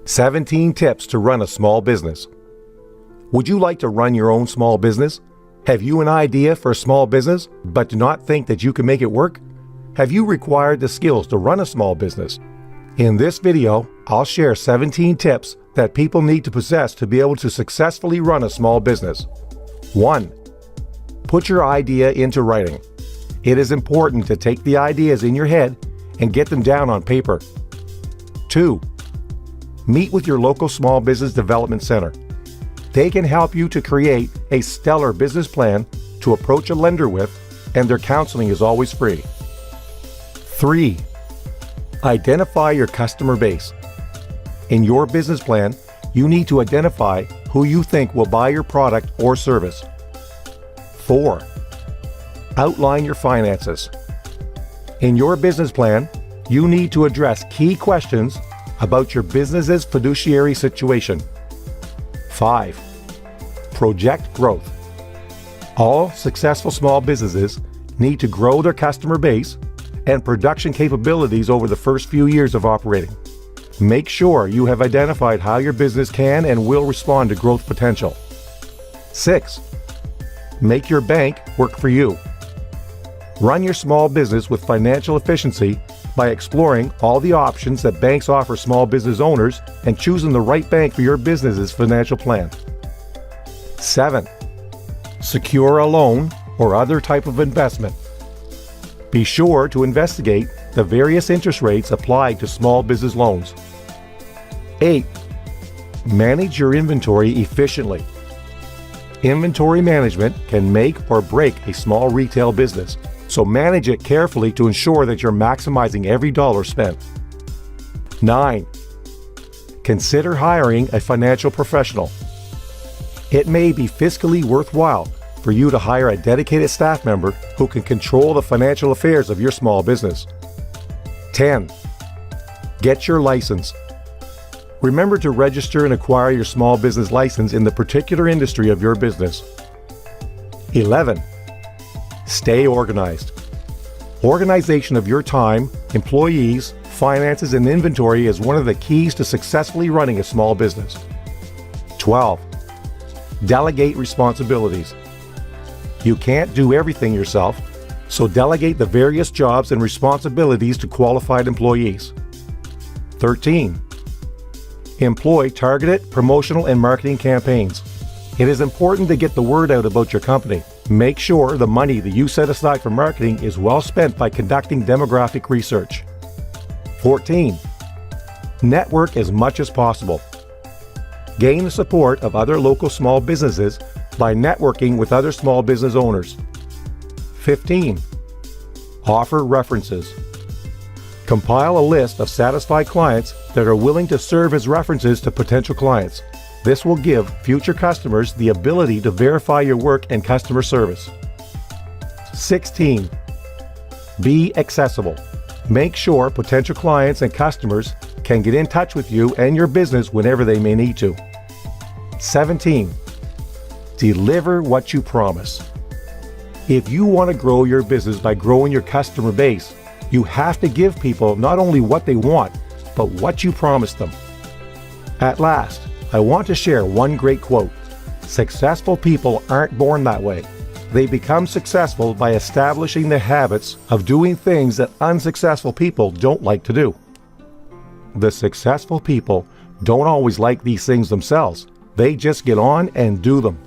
17 tips to run a small business. Would you like to run your own small business? Have you an idea for a small business, but do not think that you can make it work? Have you acquired the skills to run a small business? In this video, I'll share 17 tips that people need to possess to be able to successfully run a small business. 1. Put your idea into writing. It is important to take the ideas in your head and get them down on paper. 2. Meet with your local small business development center. They can help you to create a stellar business plan to approach a lender with, and their counseling is always free. 3. Identify your customer base. In your business plan, you need to identify who you think will buy your product or service. 4. Outline your finances. In your business plan, you need to address key questions about your business's fiduciary situation. 5. Project growth. All successful small businesses need to grow their customer base and production capabilities over the first few years of operating. Make sure you have identified how your business can and will respond to growth potential. 6. Make your bank work for you. Run your small business with financial efficiency by exploring all the options that banks offer small business owners and choosing the right bank for your business's financial plan. 7. Secure a loan or other type of investment. Be sure to investigate the various interest rates applied to small business loans. 8. Manage your inventory efficiently. Inventory management can make or break a small retail business, so manage it carefully to ensure that you're maximizing every dollar spent. 9. Consider hiring a financial professional. It may be fiscally worthwhile for you to hire a dedicated staff member who can control the financial affairs of your small business. 10. Get your license. Remember to register and acquire your small business license in the particular industry of your business. 11. Stay organized. Organization of your time, employees, finances, and inventory is one of the keys to successfully running a small business. 12. Delegate responsibilities. You can't do everything yourself, so delegate the various jobs and responsibilities to qualified employees. 13. Employ targeted promotional and marketing campaigns. It is important to get the word out about your company. Make sure the money that you set aside for marketing is well spent by conducting demographic research. 14. Network as much as possible. Gain the support of other local small businesses by networking with other small business owners. 15. Offer references. Compile a list of satisfied clients that are willing to serve as references to potential clients. This will give future customers the ability to verify your work and customer service. 16. Be accessible. Make sure potential clients and customers can get in touch with you and your business whenever they may need to. 17. Deliver what you promise. If you want to grow your business by growing your customer base, you have to give people not only what they want, but what you promised them. At last, I want to share one great quote. Successful people aren't born that way. They become successful by establishing the habits of doing things that unsuccessful people don't like to do. The successful people don't always like these things themselves. They just get on and do them.